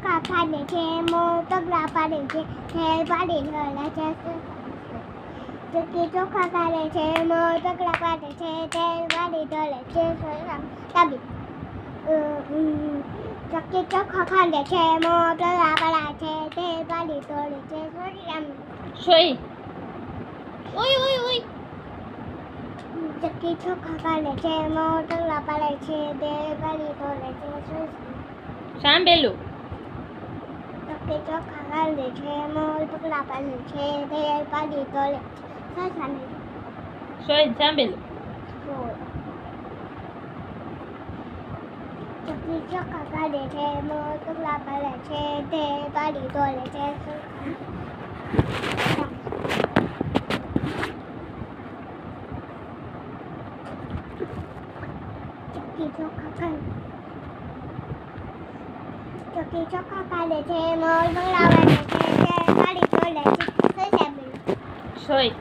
ચોખા ખાડે છે મોર પગલા પાડે છે હેર પાડી ઢોલે છે ચક્કી ચોખા ખાડે છે મોર પગલા પાડે છે હેર પાડી ઢોલે છે તાબી ચક્કી ચોખા ખાડે છે મોર પગલા પાડે છે હેર પાડી ઢોલે છે સોઈ ઓય ઓય ઓય ચક્કી ચોખા ખાડે છે મોર પગલા પાડે છે હેર પાડી ઢોલે છે સાંભળેલું ચક્કી ચોખા ખાડે છે મોર પગલા પાડે છે હેર પાડી ઢોલે છે સોઈ સાંભળેલું ચક્કી ચોખા ખાડે છે મોર પગલા પાડે છે હેર પાડી ઢોલે છે ચક્કી ચોખા ખાડે છે મોર પગલા પાડે છે હેર પાડી ઢોલે છે સોઈ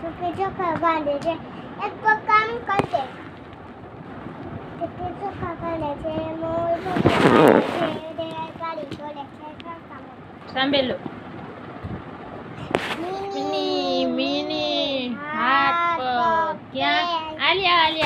ચક્કી ચોખા ખાડે છે એક પગ કામ કરશે ચક્કી ચોખા ખાડે છે મોર પગલા પાડે છે હેર પાડી ઢોલે છે સાંભળેલું મિની મિની હાથ પગ ક્યાં આલિયા આલિયા